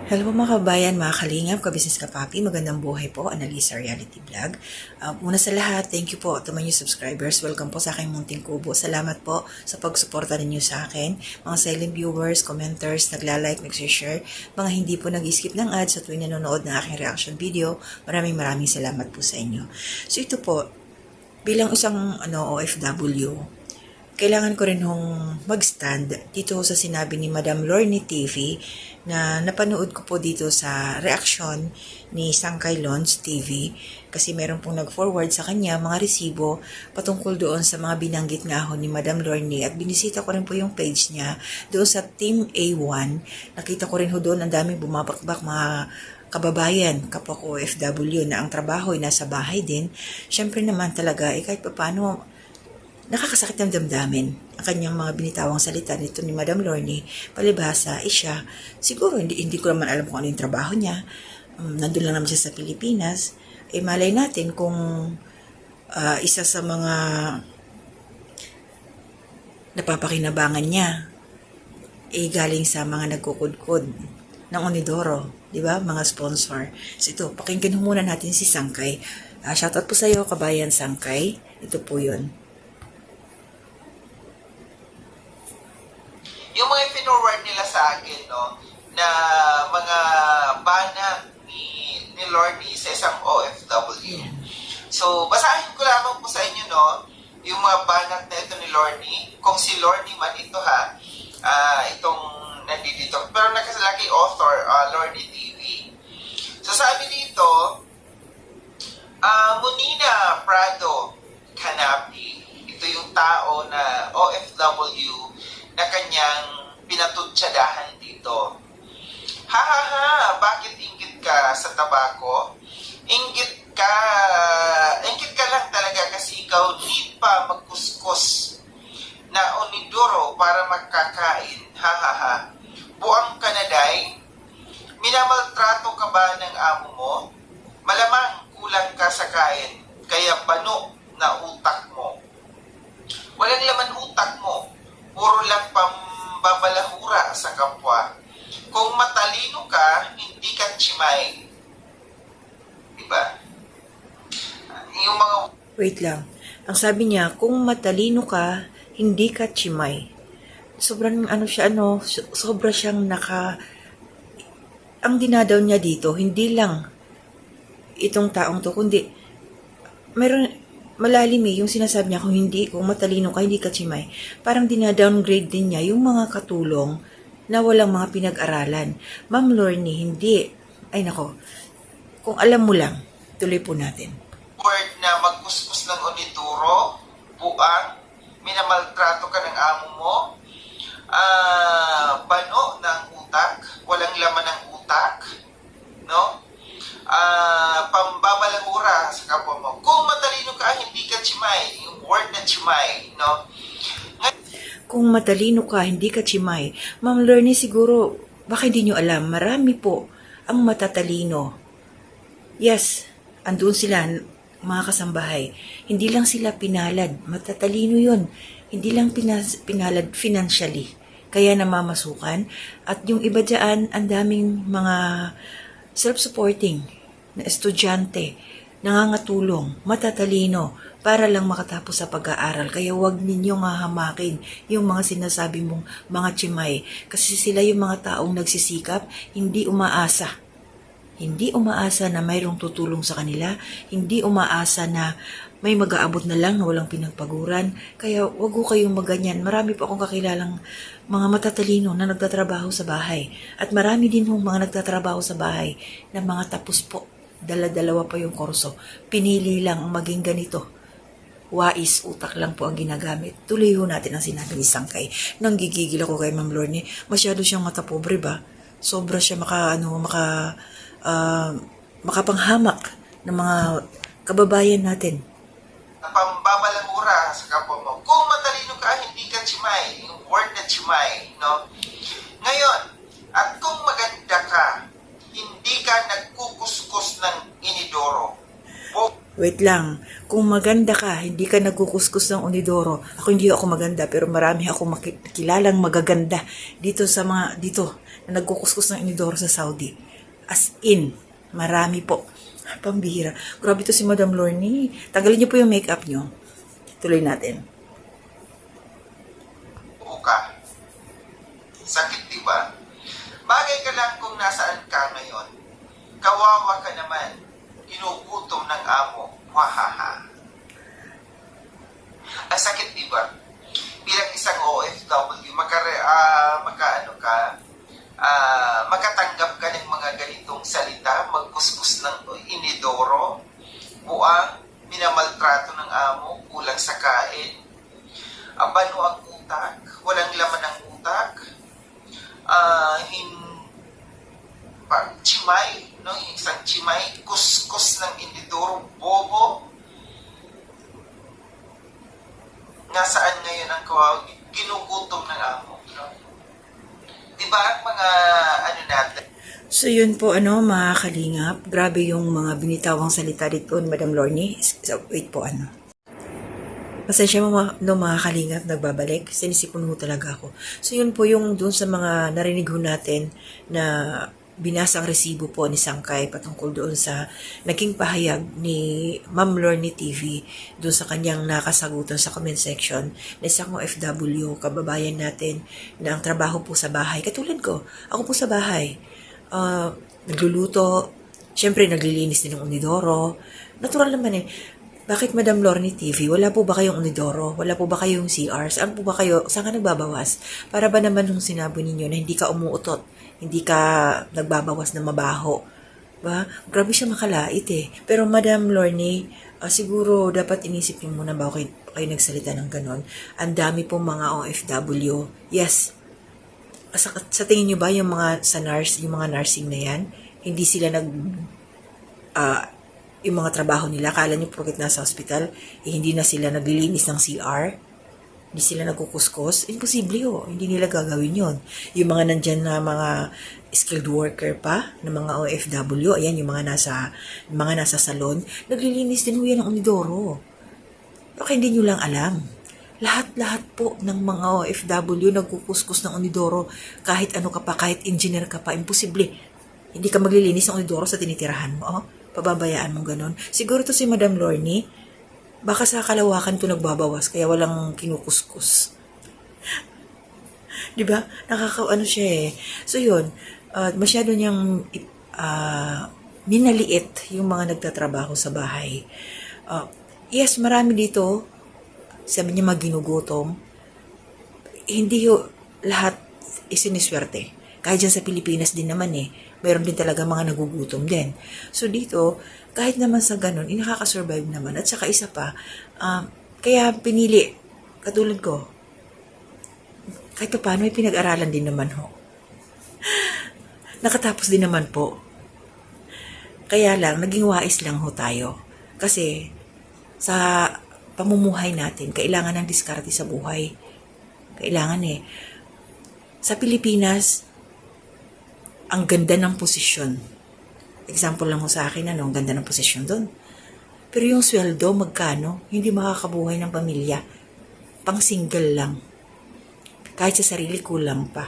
Hello po mga kabayan, mga kalingap, kabisnes kapapi, magandang buhay po, Analisa Reality Vlog. Una sa lahat, thank you po to my new subscribers. Welcome po sa aking munting kubo. Salamat po sa pagsuporta ninyo sa akin. Mga silent viewers, commenters, nagla-like, nag-share, mga hindi po nag-skip ng ads at tuwing nanonood ng aking reaction video. Maraming salamat po sa inyo. So ito po, bilang isang OFW, kailangan ko rin hong mag-stand dito sa sinabi ni Madam Lorny TV na napanood ko po dito sa reaction ni Sangkay Lons TV kasi meron pong nag-forward sa kanya mga resibo patungkol doon sa mga binanggit nga ho ni Madam Lorny at binisita ko rin po yung page niya doon sa Team A1. Nakita ko rin ho doon ang daming bumabakbak mga kababayan, kapwa ko OFW na ang trabaho ay nasa bahay din. Syempre naman talaga, kahit pa paano, nakakasakit ng damdamin ang kanyang mga binitawang salita nito ni Madam Lorny. Palibhasa, siya, siguro hindi ko naman alam kung ano yung trabaho niya. Nandun lang naman siya sa Pilipinas. Malay natin kung isa sa mga napapakinabangan niya galing sa mga nagkukudkod ng Unidoro, di ba? Mga sponsor. So ito, pakinggan muna natin si Sangkay. Shoutout po sa iyo, kabayan Sangkay. Ito po yun. Yung mga pinorward nila sa akin, no, na mga banat ni Lorny sa isang OFW. So, basahin ko lamang po sa inyo, no, yung mga banat na ito ni Lorny. Kung si Lorny man ito, itong nandito. Pero nakasalaki author, Lorny TV. So, sabi dito, Munina Prado Canapi, ito yung tao na OFW na kanyang pinatutsadahan dito. Bakit inggit ka sa tabako? Inggit ka lang talaga kasi ikaw need pa magkuskus na Unidoro para magkakain. Buang ka na, day? Minamaltrato ka ba ng amo mo? Malamang kulang ka sa kain, kaya bano na utak mo. Walang laman utak mo. Puro lang pambabalahura sa kapwa. Kung matalino ka, hindi ka tsimay. Diba? Yung mga... Wait lang. Ang sabi niya, kung matalino ka, hindi ka tsimay. Sobrang sobra siyang ang dinadaw niya dito, hindi lang itong taong to, kundi malalim yung sinasabi niya, kung matalino ka, hindi ka tsimay. Parang dinadowngrade din niya yung mga katulong na walang mga pinag-aralan. Ma'am Lorny, hindi. Ay nako, kung alam mo lang, tuloy po natin. Word na magkuskus ng Unidoro, buang, minamaltrato ka ng amo mo, bano ng utak, walang laman ng utak, no? Pambabalahura sa kapwa mo. Kung matalino ka, hindi ka tsimay. Yung word na tsimay, no? Kung matalino ka, hindi ka tsimay. Ma'am Lorny, siguro, baka hindi nyo alam, marami po ang matatalino. Yes, andun sila, mga kasambahay. Hindi lang sila pinalad, matatalino yun. Hindi lang pinalad financially, kaya namamasukan. At yung iba dyan, ang daming mga self-supporting na estudyante, nangangatulong, matatalino, para lang makatapos sa pag-aaral. Kaya huwag ninyong hahamakin yung mga sinasabi mong mga tsimay. Kasi sila yung mga taong nagsisikap, hindi umaasa. Hindi umaasa na mayroong tutulong sa kanila. Hindi umaasa na may mag-aabot na lang na walang pinagpaguran. Kaya wag ko kayong maganyan. Marami po akong kakilalang mga matatalino na nagtatrabaho sa bahay. At marami din hong mga nagtatrabaho sa bahay na mga tapos po. Dala-dalawa pa yung kurso. Pinili lang ang maging ganito. Wais, utak lang po ang ginagamit. Tuloy ho natin ang sinabi ni Sangkay. Nanggigigil ako kay Ma'am Lorny. Masyado siyang matapobre ba? Sobra siya makapanghamak ng mga kababayan natin. Pambabalahura sa kapwa mo. Kung matalino ka, hindi ka tsimay. Yung word na tsimay, no? Ngayon, at kung maganda ka, hindi ka nagkukuskus ng Inidoro. Wait lang. kung maganda ka, hindi ka nagkukuskus ng unidoro. Hindi ako maganda, pero marami akong kilalang magaganda dito na nagkukuskus ng unidoro sa Saudi. As in, marami po. Pambihira. Grabe to si Madam Lorne. Tanggalin niyo po yung makeup niyo. Tuloy natin. Ka. Sakit, di ba? Bagay ka lang kung nasaan ka ngayon. Kawawa ka naman. Ginugutom ng amo. Wahaha. Ang sakit, di ba? Bilang isang OFW, makatanggap ka ng mga ganitong salita, magkuskus ng inidoro, buang, minamaltrato ng amo, kulang sa kain, abano ang utak, walang laman ng utak, chimay, no? Isang chimay, kuskus ng inidoro, bobo. Nasaan ngayon ang kawawa? Ginugutom ng amo. No? Diba ang mga natin? So yun po mga kalingap, grabe yung mga binitawang salita dito ni Madam Lorne. So, wait po Pasensya mo mga kalingap, nagbabalik. Sinisipon mo talaga ako. So yun po yung dun sa mga narinig ho natin na binasang resibo po ni Sangkay patungkol doon sa naging pahayag ni Ma'am Lorne TV doon sa kanyang nakasagutan sa comment section na isang OFW, kababayan natin na ang trabaho po sa bahay. Katulad ko, ako po sa bahay. Nagluluto, syempre naglilinis din ng unidoro. Natural naman Bakit Madam Lorne TV? Wala po ba kayong unidoro? Wala po ba kayong CR? Saan po ba kayo? Saan ka nagbabawas? Para ba naman nung sinabi ninyo na hindi ka umuutot? Hindi ka nagbabawas na mabaho? Ba? Grabe siya makalait Pero Madam Lorne, siguro dapat inisip niyo muna ba kayo nagsalita ng ganon? Ang dami pong mga OFW. Yes. Sa tingin niyo ba yung mga yung mga nursing na yan, hindi sila yung mga trabaho nila, kala niyo porket nasa hospital, hindi na sila naglilinis ng CR, hindi sila nagkukuskus, imposible hindi nila gagawin yon. Yung mga nandyan na mga skilled worker pa, na mga OFW, ayan, yung mga nasa salon, naglilinis din yan ng unidoro. Baka hindi nyo lang alam. Lahat po ng mga OFW nagkukuskus ng unidoro, kahit ano ka pa, kahit engineer ka pa, imposible. Hindi ka maglilinis ng unidoro sa tinitirahan mo, pababayaan mo ganon. Siguro to si Madam Lorne, baka sa kalawakan to nagbabawas, kaya walang kinukuskus. Diba? Nakakaano siya So yun, masyado niyang minaliit yung mga nagtatrabaho sa bahay. Yes, marami dito, sabi niya maginugutom. Hindi lahat isiniswerte. Kahit dyan sa Pilipinas din naman mayroon din talaga mga nagugutom din. So dito, kahit naman sa ganun, nakaka-survive naman. At saka isa pa, kaya pinili, katulad ko, kahit pa paano, may pinag-aralan din naman Nakatapos din naman po. Kaya lang, naging wais lang tayo. Kasi, sa pamumuhay natin, kailangan ng diskarte sa buhay. Kailangan Sa Pilipinas, ang ganda ng posisyon. Example lang sa akin, ang ganda ng posisyon doon. Pero yung sweldo, magkano? Hindi makakabuhay ng pamilya. Pang single lang. Kahit sa sarili, kulang pa.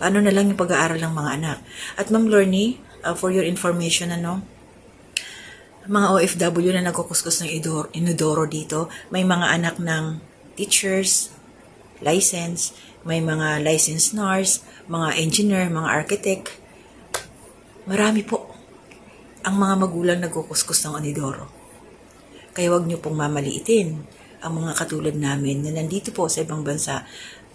Paano na lang yung pag-aaral ng mga anak? At Ma'am Lorne, for your information, mga OFW na nagkukuskus ng inodoro dito, may mga anak ng teachers, license, may mga licensed nurse, mga engineer, mga architect. Marami po ang mga magulang nagkukuskus ng unidoro. Kaya wag niyo pong mamaliitin ang mga katulad namin na nandito po sa ibang bansa,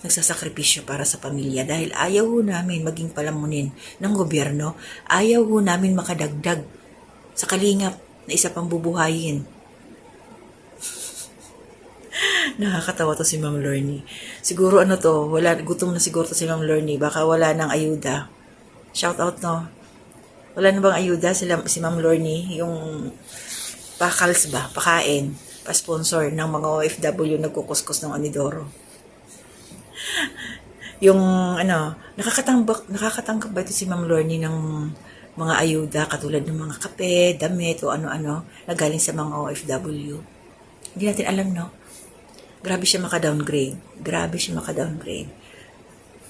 nagsasakripisyo para sa pamilya dahil ayaw namin maging palamunin ng gobyerno, ayaw namin makadagdag sa kalingap na isa pang bubuhayin. Nakakatawa to si Ma'am Lorne. Siguro gutom na siguro to si Ma'am Lorne, baka wala nang ayuda. Shout out Wala na bang ayuda si Ma'am Lorne, yung pakals ba, pakain, pa-sponsor ng mga OFW nagkukuskus ng unidoro. Yung nakakatanggap ba ito si Ma'am Lorne ng mga ayuda katulad ng mga kape, damit o ano-ano na galing sa mga OFW. Hindi natin alam, no? Grabe siya maka-downgrade.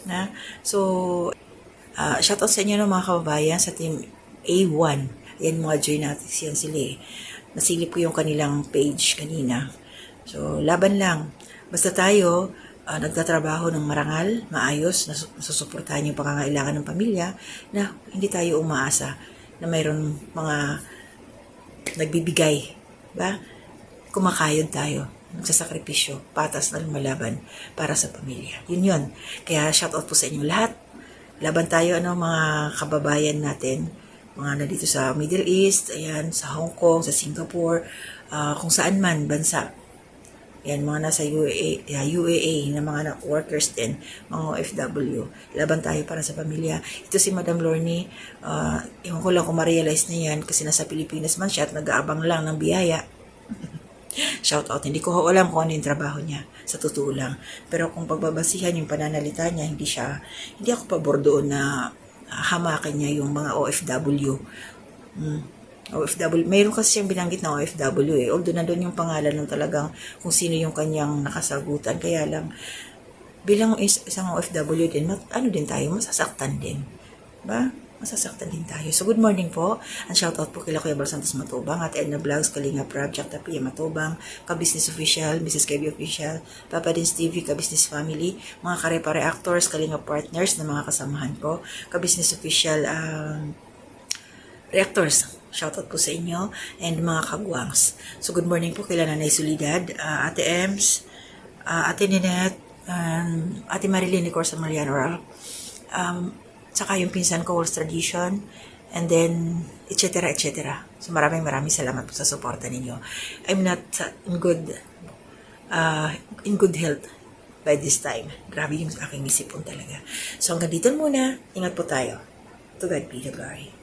Na? So, shoutout sa inyo mga kababayan sa team A1. Yan mga join natin yan sila eh. Nasilip ko yung kanilang page kanina. So, laban lang. Basta tayo, nagtatrabaho ng marangal, maayos, nasusuportahan yung pangangailangan ng pamilya, na hindi tayo umaasa na mayroon mga nagbibigay. Ba? Kumakayod tayo, nagsasakripisyo, patas na lumalaban para sa pamilya. Yun. Kaya shoutout po sa inyo lahat. Laban tayo, mga kababayan natin, mga nandito sa Middle East, ayan, sa Hong Kong, sa Singapore, kung saan man, bansa. Yan, mga nasa UAE na mga workers din, mga OFW. Laban tayo para sa pamilya. Ito si Madam Lorne, ewan ko lang kung ma-realize na yan kasi nasa Pilipinas man siya at nag-aabang lang ng biyaya. Shout out, hindi ko alam kung ano yung trabaho niya, sa totoo lang. Pero kung pagbabasihan yung pananalita niya, hindi ako pabor doon na hamakin niya yung mga OFW. OFW, mayroon kasi siyang binanggit na OFW eh. Although nandun yung pangalan ng talagang kung sino yung kanyang nakasagutan. Kaya lang, bilang isang OFW din, din tayo, masasaktan din. Ba? Masasaktan din tayo. So, good morning po. Ang shoutout po kila Kuya Bal Santos Matubang, at Edna Vlogs, Kalinga Project, Tapia Matubang, Ka-Business Official, Mrs. Kevy Official, Papa Dins TV, Ka-Business Family, mga Kare-Pare Actors, Kalinga Partners na mga kasamahan ko, Ka-Business Official, Reactors, shoutout po sa inyo, and mga kagwangs. So, good morning po kila Nanay Solidad, Ate Ems, Ate Ninette, Ate Marilyn ni Corsa Mariano, saka yung pinsan ko, World's Tradition, and then, etc. So, maraming salamat po sa suporta ninyo. I'm not in good health by this time. Grabe yung aking isipon talaga. So, hanggang dito muna. Ingat po tayo. To God be the glory.